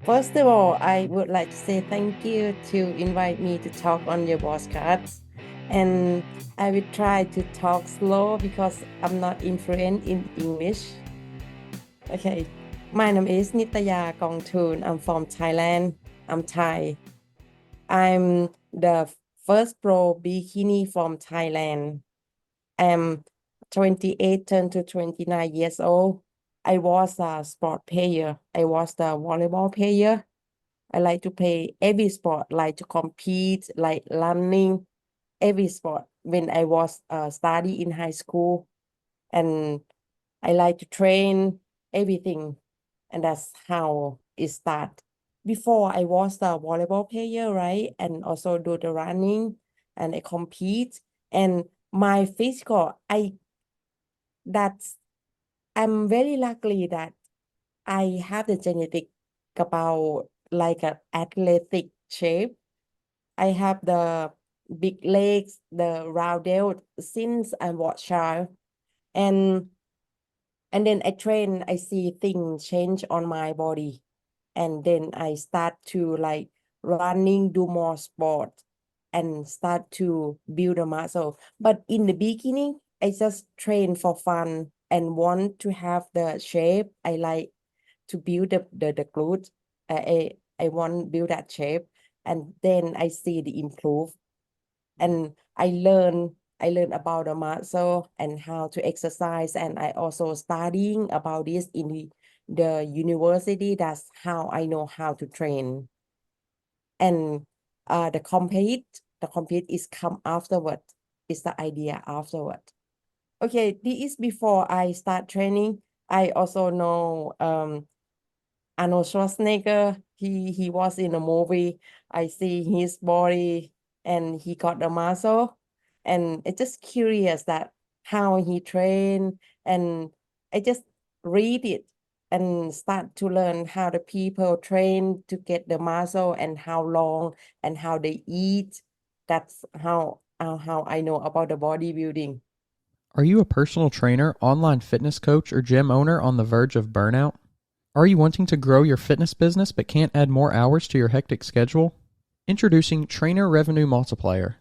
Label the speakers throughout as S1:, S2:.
S1: First of all, I would like to say thank you to invite me to talk on your podcast. And I will try to talk slow because I'm not fluent in English. Okay, my name is Nittaya Kongthun. I'm from Thailand. I'm Thai. I'm the first pro bikini from Thailand. I'm 28, turned to 29 years old. I was a sport player. I was the volleyball player. I like to play every sport, like to compete, like running, every sport when I was study in high school. And I like to train everything. And that's how it started. Before I was the volleyball player, right? And also do the running and I compete. And my physical, that's I'm very lucky that I have the genetic about like an athletic shape. I have the big legs, the rounded since I was child. And then I train, I see things change on my body. And then I start to like running, do more sport and start to build a muscle. But in the beginning, I just train for fun and want to have the shape. I like to build the glute. I want build that shape. And then I see the improve. And I learn about the muscle and how to exercise. And I also studying about this in the university. That's how I know how to train. And the compete is come afterward. Is the idea afterward. Okay, this is before I start training. I also know Arnold Schwarzenegger. He was in a movie. I see his body and he got the muscle. And it's just curious that how he trained. And I just read it and start to learn how the people train to get the muscle and how long and how they eat. That's how I know about the bodybuilding.
S2: Are you a personal trainer, online fitness coach, or gym owner on the verge of burnout? Are you wanting to grow your fitness business but can't add more hours to your hectic schedule? Introducing Trainer Revenue Multiplier,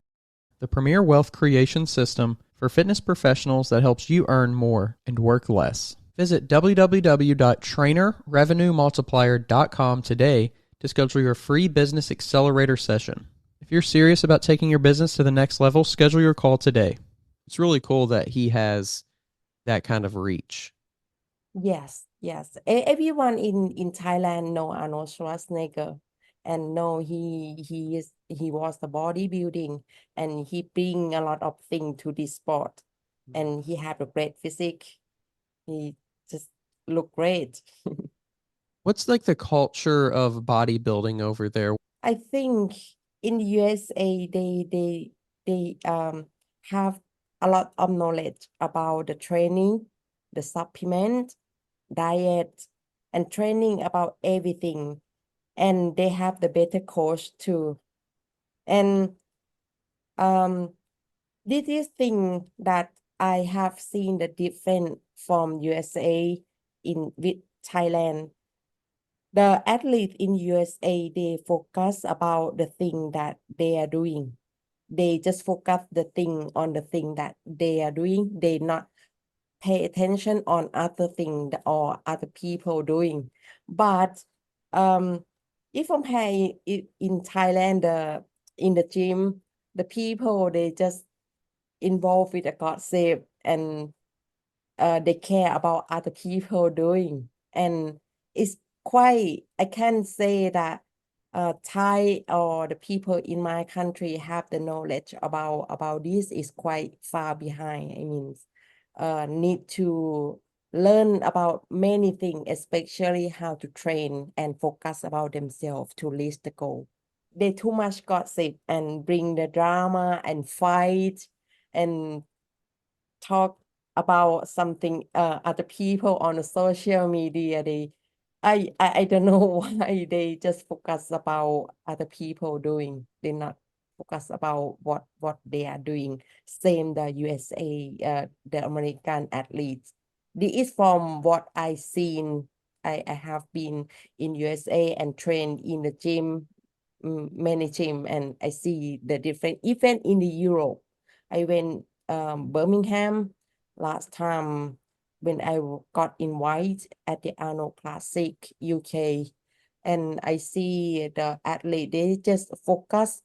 S2: the premier wealth creation system for fitness professionals that helps you earn more and work less. Visit www.trainerrevenuemultiplier.com today to schedule your free business accelerator session. If you're serious about taking your business to the next level, schedule your call today. It's really cool that he has that kind of reach.
S1: Yes, yes. Everyone in Thailand know Arnold Schwarzenegger and know he was the bodybuilding and he bring a lot of things to this sport and he have a great physique. He just look great.
S2: What's like the culture of bodybuilding over there?
S1: I think in the USA they have a lot of knowledge about the training, the supplement, diet, and training about everything. And they have the better coach too. And um this is thing that I have seen the difference from USA in with Thailand. The athlete in USA, they focus about the thing that they are doing. They just focus the thing on the thing that they are doing. They not pay attention on other thing or other people doing. But um, if compare in Thailand, in the gym, the people they just involved with the gossip and they care about other people doing. And it's quite, I can say that Thai or the people in my country have the knowledge about this is quite far behind. I mean, need to learn about many things, especially how to train and focus about themselves to reach the goal. They too much gossip and bring the drama and fight and talk about something other people on the social media. I don't know why they just focus about other people doing. They not focus about what they are doing. Same the USA, the American athletes. This is from what I seen I have been in USA and trained in the gym, many gym, and I see the different, even in the Europe. I went Birmingham last time when I got invited at the Arnold Classic UK, and I see the athlete, they just focus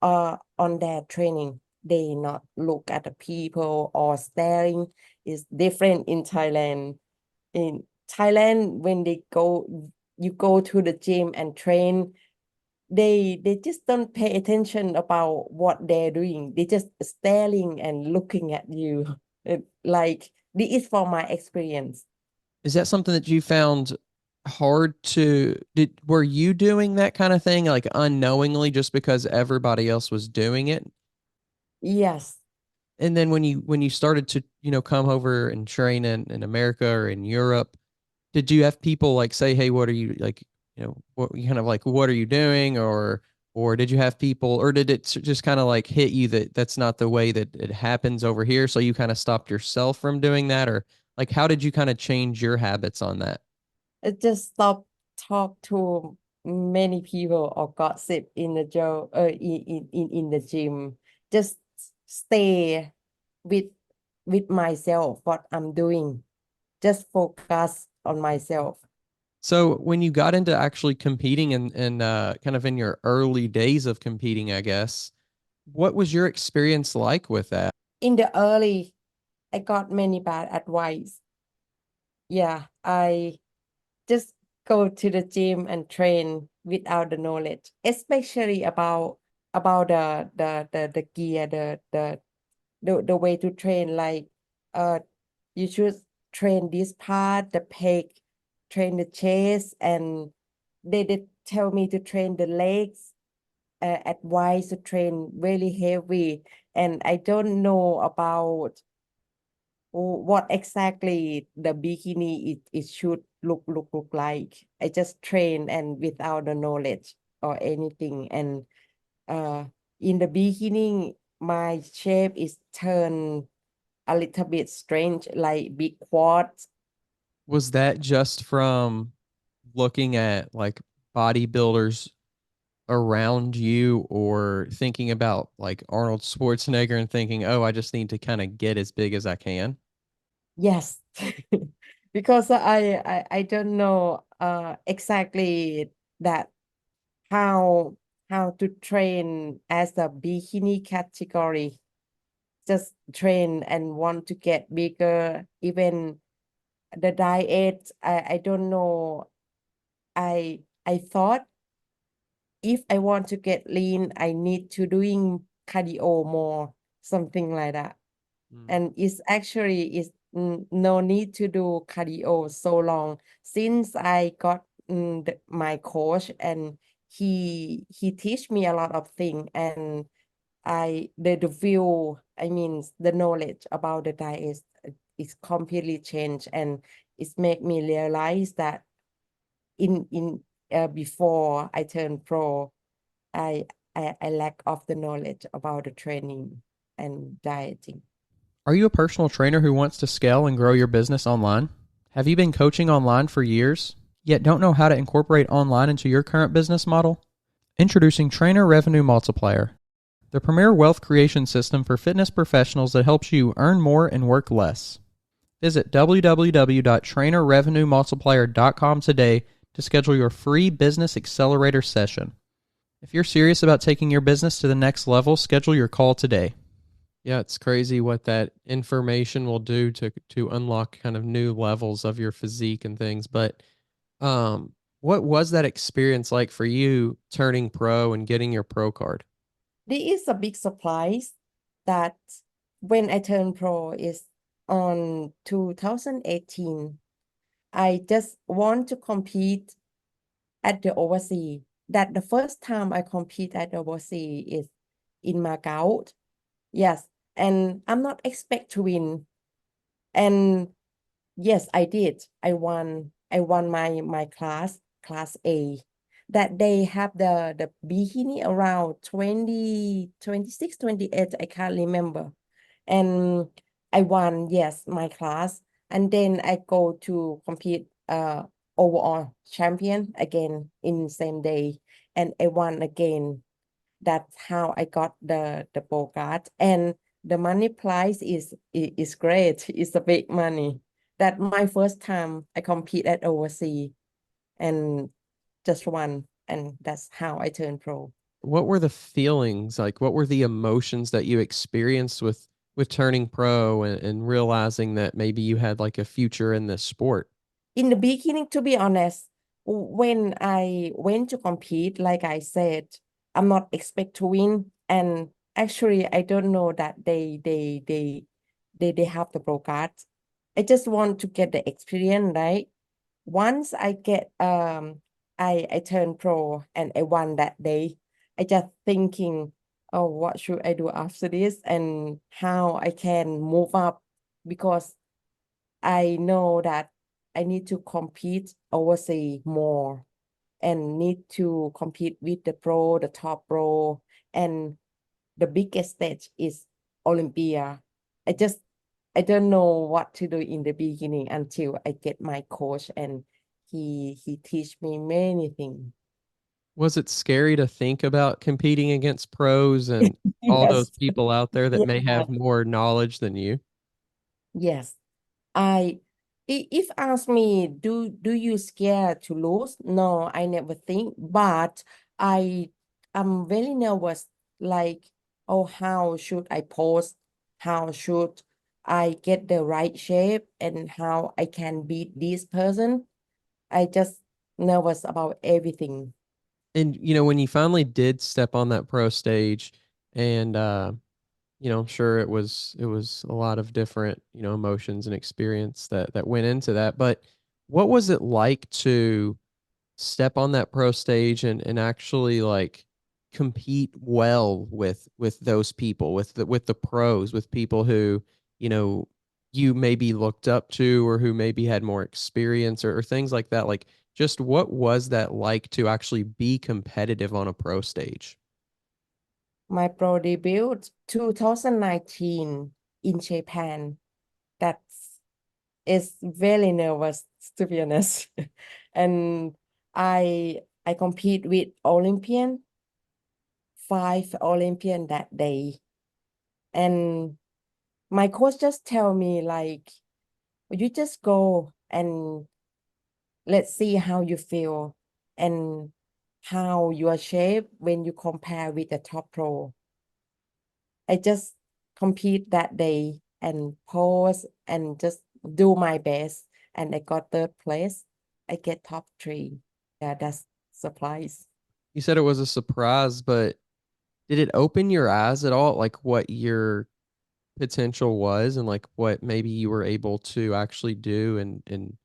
S1: on their training. They not look at the people or staring. Is different in Thailand. In Thailand, when you go to the gym and train, they just don't pay attention about what they're doing. They just staring and looking at you. Like this is from my experience.
S2: Is that something that you found hard to were you doing that kind of thing like unknowingly just because everybody else was doing it?
S1: Yes.
S2: And then when you started to, come over and train in America or in Europe, did you have people like say, "Hey, what are you like, what kind of like what are you doing?" or did you have people or did it just kind of like hit you that that's not the way that it happens over here, so you kind of stopped yourself from doing that, or like how did you kind of change your habits on that?
S1: I just stop talk to many people or gossip in the job in the gym. Just stay with with myself, what I'm doing. Just focus on myself.
S2: So when you got into actually competing and kind of in your early days of competing, I guess, what was your experience like with that?
S1: In the early, I got many bad advice. Yeah, I just go to the gym and train without the knowledge, especially about the gear, the way to train. Like you should train this part, the pec, train the chest, and they tell me to train the legs, advice to train really heavy, and I don't know about what exactly the bikini it should look like. I just train and without the knowledge or anything. And uh in the beginning, my shape is turned a little bit strange, like big quads.
S2: Was that just from looking at like bodybuilders around you or thinking about like Arnold Schwarzenegger and thinking, "Oh, I just need to kind of get as big as I can"?
S1: Yes. Because I don't know exactly that how to train as a bikini category. Just train and want to get bigger. Even the diet, I don't know. I thought if I want to get lean, I need to doing cardio more, something like that.
S2: Mm.
S1: And it's actually is no need to do cardio so long since I got my coach, and he teach me a lot of things, and the view, I mean the knowledge about the diet is completely changed, and it's make me realize that in before I turned pro, I I lack of the knowledge about the training and dieting.
S2: Are you a personal trainer who wants to scale and grow your business online? Have you been coaching online for years, yet don't know how to incorporate online into your current business model? Introducing Trainer Revenue Multiplier, the premier wealth creation system for fitness professionals that helps you earn more and work less. Visit www.trainerrevenuemultiplier.com today to schedule your free business accelerator session. If you're serious about taking your business to the next level, schedule your call today. Yeah, it's crazy what that information will do to unlock kind of new levels of your physique and things. But what was that experience like for you turning pro and getting your pro card?
S1: There is a big surprise that when I turned pro is on 2018. I just want to compete at the overseas. That the first time I compete at the overseas is in Macau. Yes, and I'm not expect to win. And yes, I did. I won my class A. That they have the bikini around 20, 26, 28. I can't remember. And I won, yes, my class. And then I go to compete overall champion again in same day, and I won again. That's how I got the pro card, and the money prize is great. It's a big money. That my first time I compete at overseas and just won, and that's how I turned pro.
S2: What were the feelings like? What were the emotions that you experienced with turning pro and realizing that maybe you had like a future in this sport?
S1: In the beginning, to be honest, when I went to compete, like I said, I'm not expect to win. And actually, I don't know that they have the pro card. I just want to get the experience, right? Once I get I turned pro and I won that day, I just thinking, oh, what should I do after this and how I can move up, because I know that I need to compete overseas more and need to compete with the pro, the top pro, and the biggest stage is Olympia. I just I don't know what to do in the beginning until I get my coach and he teach me many things.
S2: Was it scary to think about competing against pros and all those
S1: Yes.
S2: people out there that may
S1: Yeah.
S2: have more knowledge than you?
S1: Yes. I if ask me, do you scared to lose? No, I never think, but I I'm very nervous, like, oh, how should I pose? How should I get the right shape and how I can beat this person? I just nervous about everything.
S2: And when you finally did step on that pro stage and I'm sure it was a lot of different, emotions and experience that went into that. But what was it like to step on that pro stage and actually like compete well with those people, with the pros, with people who, you know, you maybe looked up to or who maybe had more experience or things like that? Like just what was that like to actually be competitive on a pro stage?
S1: My pro debut 2019 in Japan. That's is very nervous, to be honest. And I compete with Olympian, 5 Olympian that day. And my coach just tell me like, you just go and let's see how you feel and how your shape when you compare with the top pro. I just compete that day and pose and just do my best. And I got third place. I get top three. Yeah, that's surprise.
S2: You said it was a surprise, but did it open your eyes at all, like what your potential was and like what maybe you were able to actually do and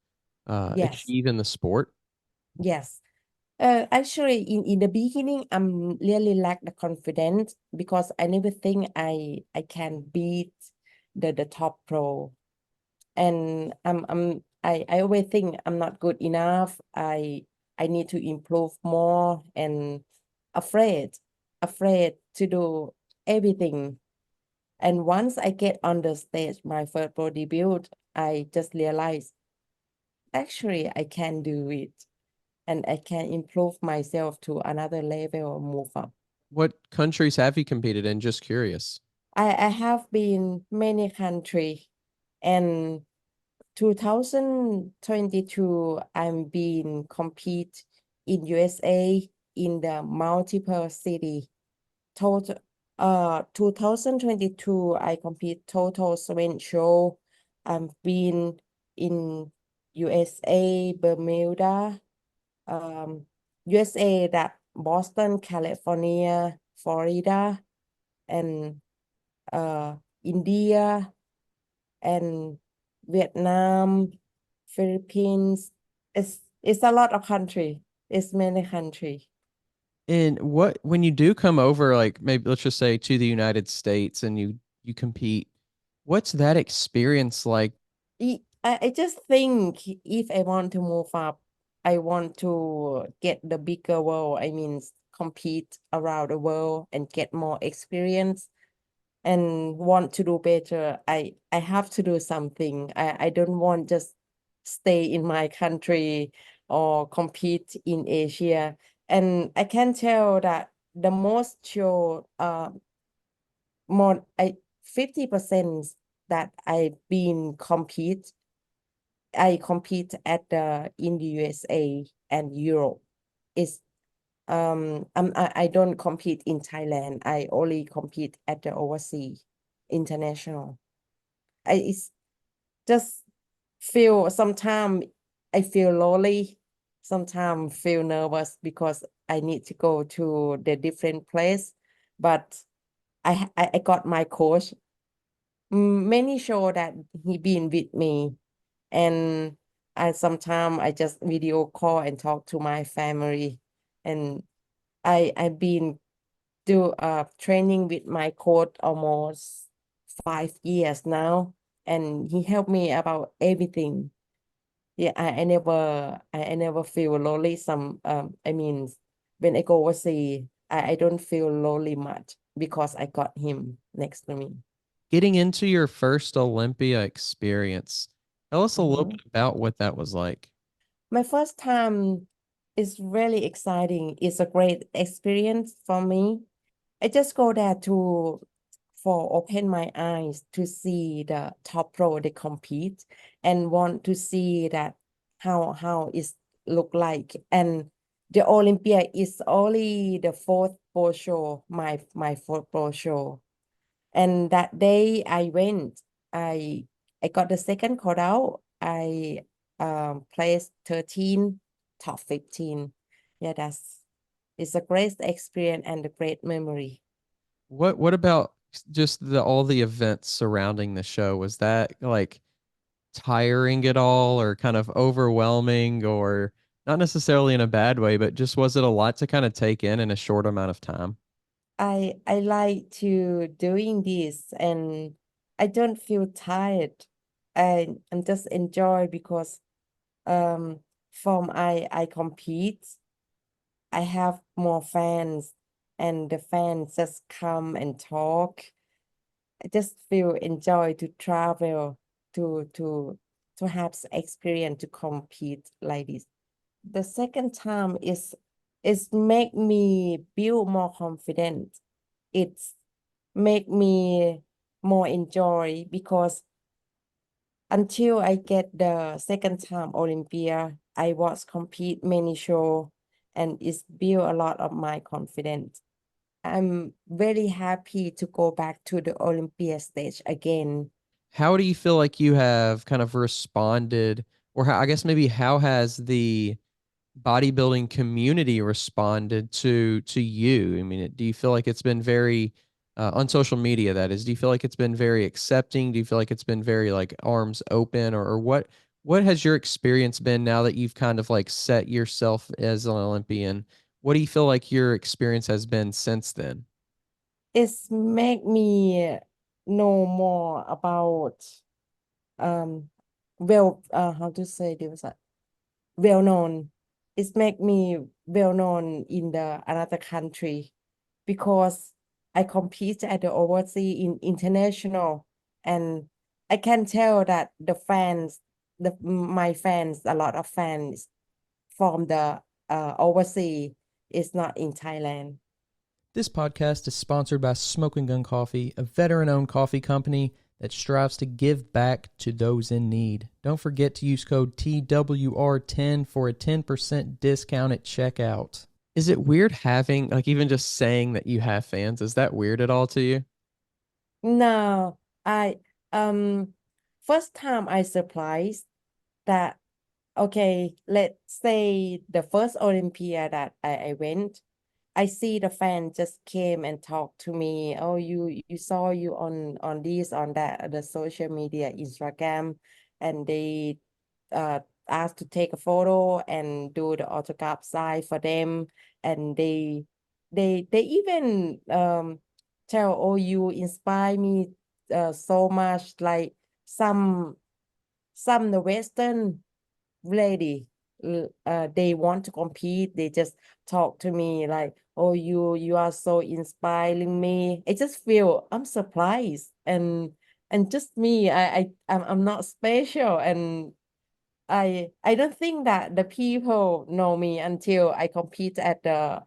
S1: Yes,
S2: achieve in the sport?
S1: yes. Actually, in the beginning, I'm really lack the confidence because I never think I can beat the top pro. And I always think I'm not good enough. I need to improve more and afraid afraid to do everything. And once I get on the stage, my first pro debut, I just realized actually I can do it and I can improve myself to another level or move up.
S2: What countries have you competed in? Just curious.
S1: I have been many country, and 2022 I'm been compete in USA in the multiple city. Total 2022 I compete total 7 show. I've been in USA, Bermuda, USA that Boston, California, Florida, and uh India and Vietnam, Philippines. It's a lot of country. It's many country.
S2: And what when you do come over, like maybe let's just say to the United States and you compete, what's that experience like?
S1: I just think if I want to move up, I want to get the bigger world. I mean, compete around the world and get more experience and want to do better. I have to do something. I don't want just stay in my country or compete in Asia. And I can tell that the most show more 50% that I compete at in the USA and Europe. Is I don't compete in Thailand. I only compete at the overseas international. It's just feel sometimes I feel lonely, sometimes feel nervous because I need to go to the different place. But I got my coach. Many show that he been with me, and I sometimes I just video call and talk to my family, and I've been do training with my coach almost 5 years now, and he helped me about everything. Yeah, I never feel lonely. I mean, when I go overseas, I don't feel lonely much because I got him next to me.
S2: Getting into your first Olympia experience, tell us a little
S1: Mhm.
S2: bit about what that was like.
S1: My first time is really exciting. It's a great experience for me. I just go there to for open my eyes to see the top pro they compete and want to see that how it look like. And the Olympia is only the fourth pro show, my fourth pro show. And that day I went, I I got the second call out. I placed 13, top 15. Yeah, it's a great experience and a great memory.
S2: What about just the all the events surrounding the show? Was that like tiring at all or kind of overwhelming or not necessarily in a bad way, but just was it a lot to kind of take in a short amount of time?
S1: I like to doing this and I don't feel tired. I'm just enjoy because um from I compete, I have more fans and the fans just come and talk. I just feel enjoy to travel to have experience to compete like this. The second time is make me build more confidence. It's make me more enjoy because until I get the second time Olympia, I was compete many show and it's build a lot of my confidence. I'm very happy to go back to the Olympia stage again.
S2: How do you feel like you have kind of responded, or how, I guess maybe how has the bodybuilding community responded to you? I mean, do you feel like it's been very on social media, that is, do you feel like it's been very accepting? Do you feel like it's been very like arms open, or what has your experience been now that you've kind of like set yourself as an Olympian? What do you feel like your experience has been since then?
S1: It's make me know more about um how to say this well known. It's make me well known in the another country because I compete at the overseas in international, and I can tell that the fans, my fans, a lot of fans from the overseas is not in Thailand.
S2: This podcast is sponsored by Smoking Gun Coffee, a veteran owned coffee company that strives to give back to those in need. Don't forget to use code TWR10 for a 10% discount at checkout. Is it weird having, like, even just saying that you have fans? Is that weird at all to you?
S1: No, I um first time I surprised that okay, let's say the first Olympia that I went, I see the fan just came and talked to me. Oh, you saw you on this on that the social media Instagram, and they uh asked to take a photo and do the autograph sign for them, and they even tell, oh, you inspire me so much, like some the Western lady, they want to compete, they just talk to me like, oh, you are so inspiring me. I just feel I'm surprised, and just me, I'm not special, and I don't think that the people know me until I compete at the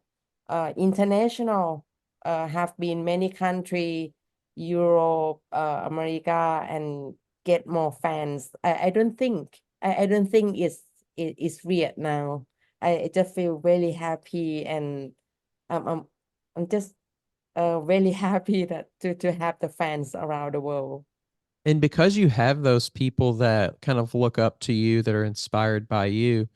S1: international. Have been many country, Europe, America, and get more fans. I don't think it's weird now. I just feel really happy, and I'm I'm, I'm just really happy that to have the fans around the world.
S2: And because you have those people that kind of look up to you, that are inspired by you,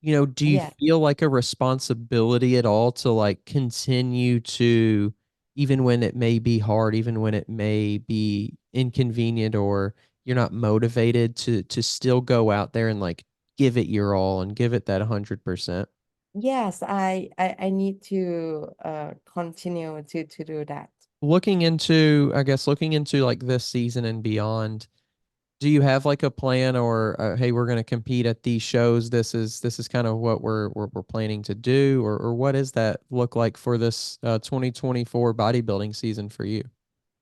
S2: do you
S1: Yeah.
S2: feel like a responsibility at all to like continue to, even when it may be hard, even when it may be inconvenient or you're not motivated to still go out there and like give it your all and give it that 100%?
S1: Yes, I need to continue to do that.
S2: Looking into like this season and beyond, do you have like a plan or hey, we're going to compete at these shows, this is kind of what we're planning to do, or what does that look like for this 2024 bodybuilding season for you?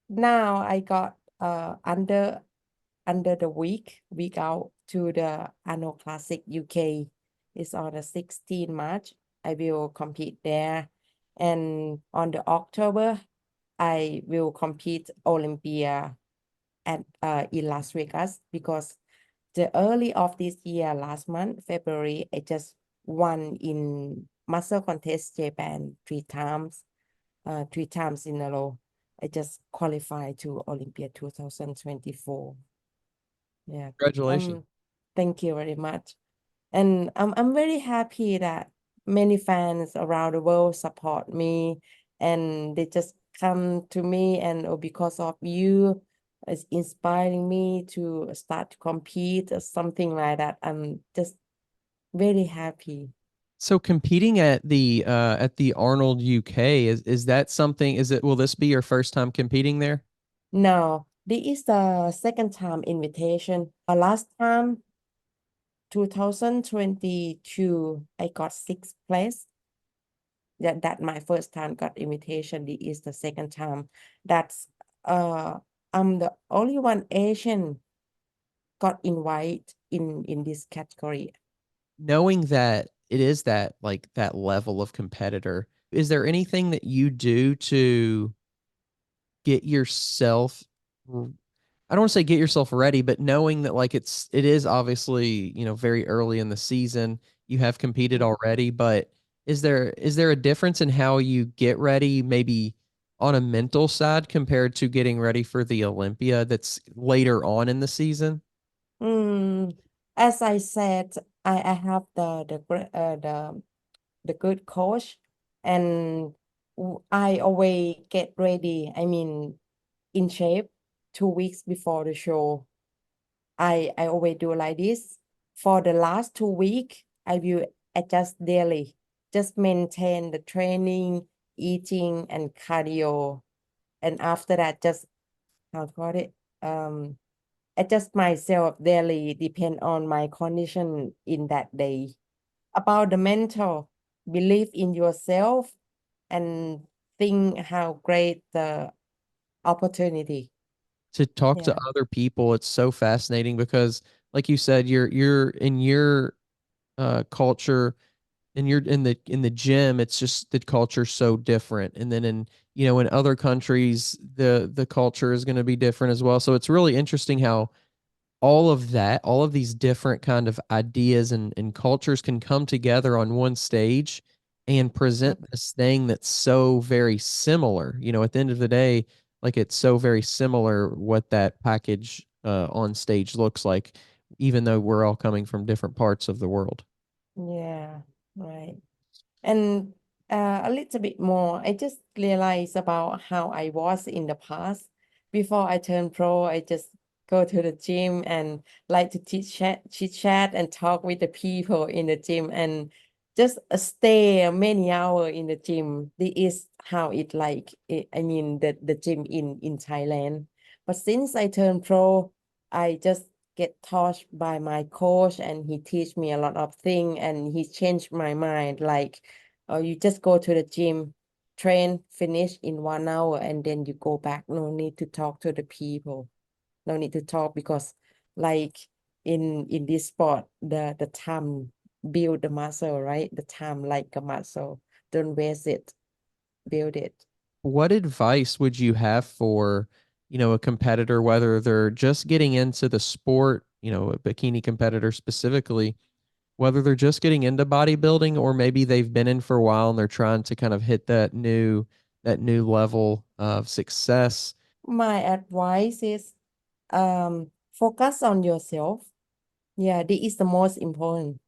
S1: Now I got under the week out to the Arnold Classic UK. It's on the 16th March. I will compete there. And on the October, I will compete Olympia at in Las Vegas, because the early of this year, last month, February, I just won in muscle contest Japan three times in a row. I just qualified to Olympia 2024. Yeah.
S2: Congratulations.
S1: Um, Thank you very much. And I'm very happy that many fans around the world support me, and they just come to me, and oh, because of you, it's inspiring me to start to compete or something like that. I'm just very happy.
S2: So competing at the Arnold UK, is that something, is it, will this be your first time competing there?
S1: Now, this is the second time invitation. Last time, 2022, I got sixth place. That my first time got invitation. This is the second time. That's I'm the only one Asian got invited in this category.
S2: Knowing that it is that like that level of competitor, is there anything that you do to get yourself, I don't want to say get yourself ready, but knowing that like it is obviously, very early in the season, you have competed
S1: Mm.
S2: already, but is there a difference in how you get ready, maybe on a mental side, compared to getting ready for the Olympia that's later on in the season?
S1: Mm, as I said, I have the good coach, and I always get ready. I mean, in shape 2 weeks before the show. I always do like this. For the last 2 weeks, I will adjust daily, just maintain the training, eating, and cardio. And after that, just how to call it, um, adjust myself daily, depend on my condition in that day. About the mental, believe in yourself, and think how great the opportunity.
S2: To talk to
S1: Yeah.
S2: other people, it's so fascinating because like you said, you're in your culture, and you're in the gym, it's just the culture's so different, and then in other countries, the culture is going to be different as well. So it's really interesting how all of these different kind of ideas and cultures can come together on one stage and present this thing that's so very similar. At the end of the day, like it's so very similar what that package on stage looks like, even though we're all coming from different parts of the world.
S1: Yeah, right. And a little bit more, I just realized about how I was in the past. Before I turned pro, I just go to the gym and like to chit chat and talk with the people in the gym, and just stay many hours in the gym. This is how it like I mean the gym in Thailand. But since I turned pro, I just get taught by my coach, and he teach me a lot of things, and he changed my mind, like, oh, you just go to the gym, train, finish in 1 hour, and then you go back. No need to talk to the people. No need to talk, because like in this sport, the time build the muscle, right? The time like a muscle. Don't waste it, build it.
S2: What advice would you have for, a competitor, whether they're just getting into the sport, a bikini competitor specifically, whether they're just getting into bodybuilding or maybe they've been in for a while and they're trying to kind of hit that new level of success?
S1: My advice is focus on yourself. Yeah, this is the most important.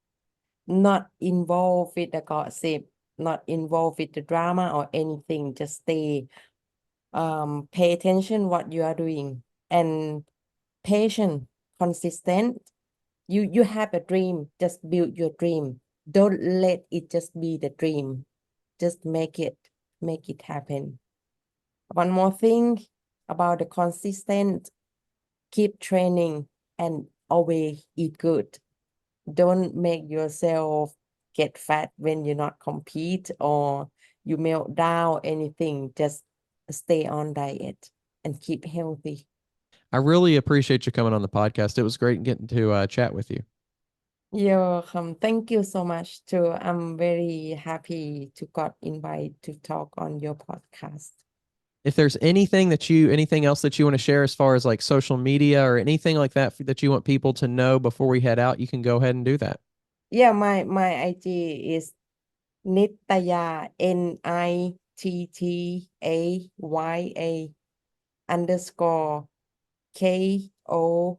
S1: Not involved with the gossip, not involved with the drama or anything. Just stay pay attention what you are doing, and patient, consistent. You have a dream, just build your dream. Don't let it just be the dream. Just make it happen. One more thing about the consistent, keep training and always eat good. Don't make yourself get fat when you not compete or you melt down anything. Just stay on diet and keep healthy.
S2: I really appreciate you coming on the podcast. It was great getting to chat with you.
S1: You're welcome. Thank you so much too. I'm very happy to got invited to talk on your podcast.
S2: If there's anything else that you want to share as far as like social media or anything like that you want people to know before we head out, you can go ahead and do that.
S1: Yeah, my IG is Nittaya Nittaya underscore Kongthun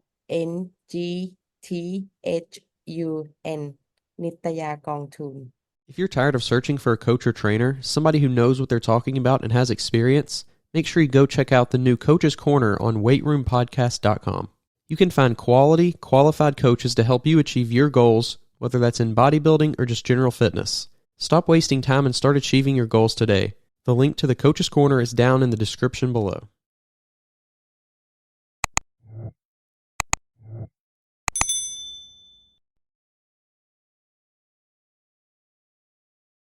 S1: Nittaya Kongthun.
S2: If you're tired of searching for a coach or trainer, somebody who knows what they're talking about and has experience, make sure you go check out the new Coach's Corner on weightroompodcast.com. You can find quality, qualified coaches to help you achieve your goals, whether that's in bodybuilding or just general fitness. Stop wasting time and start achieving your goals today. The link to the Coach's Corner is down in the description below.